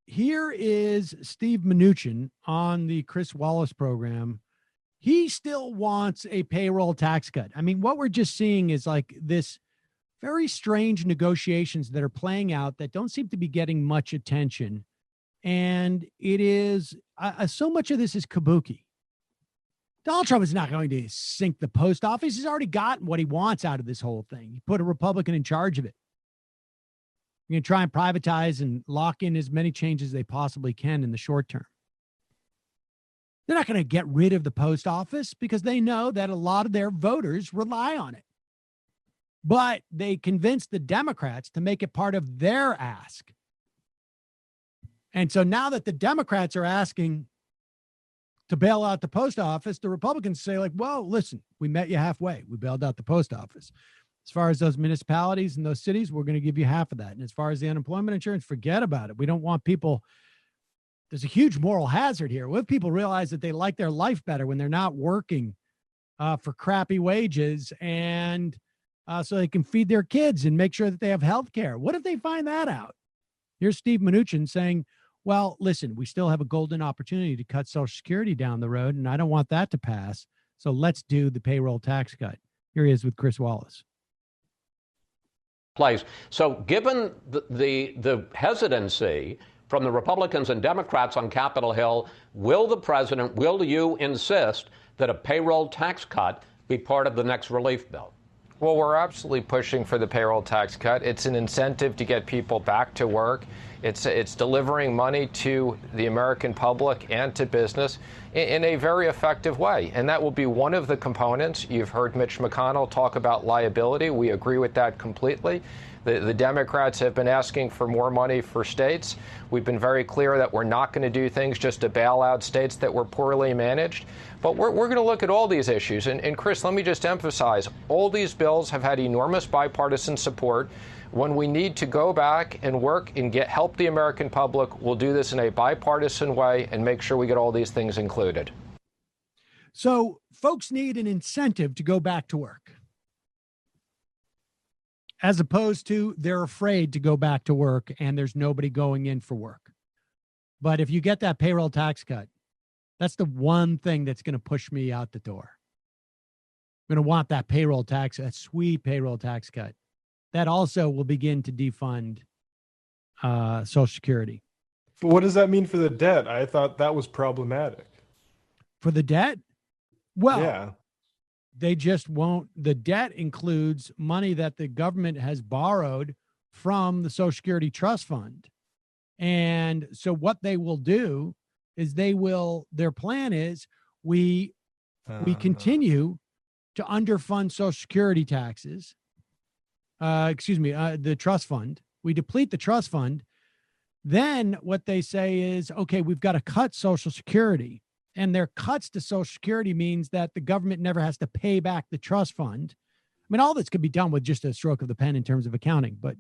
Here is Steve Mnuchin on the Chris Wallace program. He still wants a payroll tax cut. I mean, what we're just seeing is like this very strange negotiations that are playing out that don't seem to be getting much attention. And it is so much of this is kabuki. Donald Trump is not going to sink the post office. He's already gotten what he wants out of this whole thing. He put a Republican in charge of it. You're going to try and privatize and lock in as many changes as they possibly can in the short term. They're not going to get rid of the post office because they know that a lot of their voters rely on it. But they convinced the Democrats to make it part of their ask. And so now that the Democrats are asking to bail out the post office, the Republicans say like, whoa, listen, we met you halfway. We bailed out the post office. As far as those municipalities and those cities, we're going to give you half of that. And as far as the unemployment insurance, forget about it. We don't want people. There's a huge moral hazard here. What if people realize that they like their life better when they're not working for crappy wages and so they can feed their kids and make sure that they have health care? What if they find that out? Here's Steve Mnuchin saying, well, listen, we still have a golden opportunity to cut Social Security down the road, and I don't want that to pass. So let's do the payroll tax cut. Here he is with Chris Wallace. Place. So given the hesitancy from the Republicans and Democrats on Capitol Hill, will you insist that a payroll tax cut be part of the next relief bill? Well, we're absolutely pushing for the payroll tax cut. It's an incentive to get people back to work. It's delivering money to the American public and to business in a very effective way. And that will be one of the components. You've heard Mitch McConnell talk about liability. We agree with that completely. The Democrats have been asking for more money for states. We've been very clear that we're not going to do things just to bail out states that were poorly managed. But we're going to look at all these issues. And Chris, let me just emphasize, all these bills have had enormous bipartisan support. When we need to go back and work and help the American public, we'll do this in a bipartisan way and make sure we get all these things included. So folks need an incentive to go back to work, as opposed to they're afraid to go back to work and there's nobody going in for work. But if you get that payroll tax cut, that's the one thing that's going to push me out the door. I'm going to want that payroll tax, that sweet payroll tax cut. That also will begin to defund Social Security. But what does that mean for the debt? I thought that was problematic. For the debt? Well, yeah. They just won't. The debt includes money that the government has borrowed from the Social Security Trust Fund. And so what they will do is their plan is we continue to underfund Social Security taxes. The trust fund. We deplete the trust fund. Then what they say is, okay, we've got to cut Social Security. And their cuts to Social Security means that the government never has to pay back the trust fund. I mean, all this could be done with just a stroke of the pen in terms of accounting, but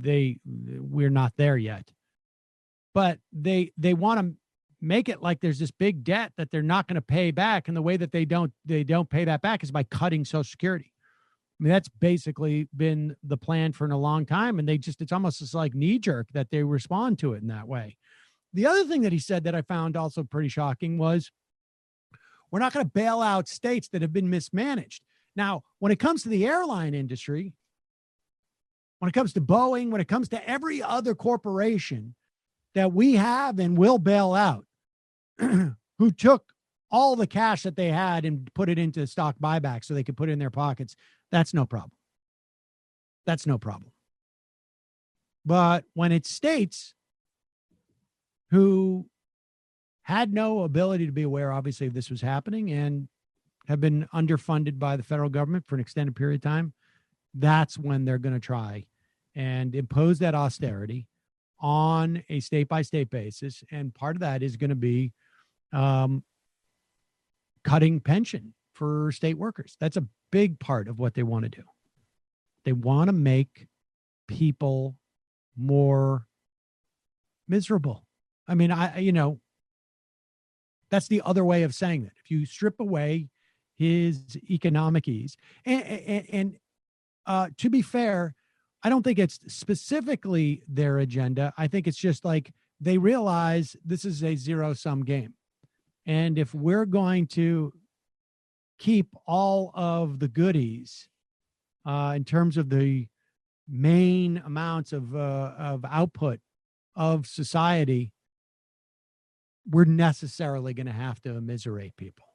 we're not there yet. But they want to make it like there's this big debt that they're not going to pay back. And the way that they don't pay that back is by cutting Social Security. I mean, that's basically been the plan for a long time. And it's almost just like knee jerk that they respond to it in that way. The other thing that he said that I found also pretty shocking was we're not going to bail out states that have been mismanaged. Now, when it comes to the airline industry, when it comes to Boeing, when it comes to every other corporation that we have and will bail out, who took all the cash that they had and put it into stock buyback so they could put it in their pockets, that's no problem. That's no problem. But when it's states who had no ability to be aware, obviously, of this was happening and have been underfunded by the federal government for an extended period of time, that's when they're going to try and impose that austerity on a state-by-state basis. And part of that is going to be cutting pension for state workers. That's a big part of what they want to do. They want to make people more miserable. I mean, that's the other way of saying that. If you strip away his economic ease, and to be fair, I don't think it's specifically their agenda. I think it's just like they realize this is a zero-sum game. And if we're going to keep all of the goodies in terms of the main amounts of output of society, we're necessarily going to have to immiserate people.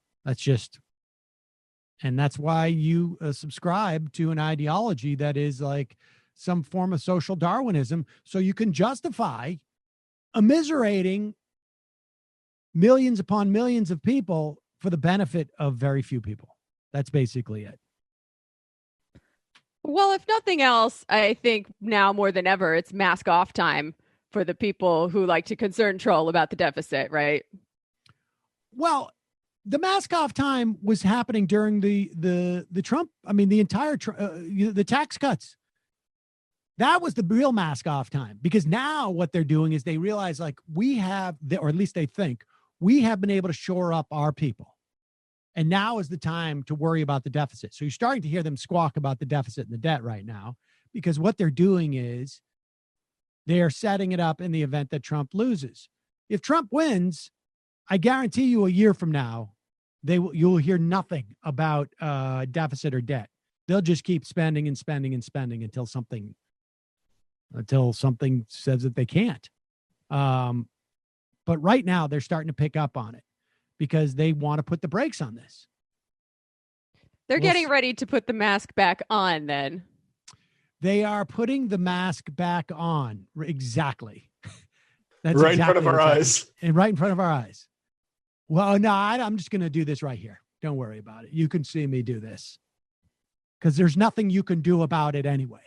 And that's why you subscribe to an ideology that is like some form of social Darwinism, so you can justify immiserating millions upon millions of people for the benefit of very few people. That's basically it. Well, if nothing else, I think now more than ever, it's mask off time for the people who like to concern troll about the deficit, right? Well, the mask off time was happening during the Trump. I mean, the entire the tax cuts. That was the real mask off time, because now what they're doing is they realize like we have, or at least they think we have been able to shore up our people. And now is the time to worry about the deficit. So you're starting to hear them squawk about the deficit and the debt right now, because what they're doing is they are setting it up in the event that Trump loses. If Trump wins, I guarantee you a year from now, you'll hear nothing about deficit or debt. They'll just keep spending and spending and spending until something says that they can't. But right now they're starting to pick up on it because they want to put the brakes on this. They're getting ready to put the mask back on then. They are putting the mask back on. Exactly. That's right exactly in front of our eyes. And right in front of our eyes. Well, no, I'm just going to do this right here. Don't worry about it. You can see me do this because there's nothing you can do about it anyways.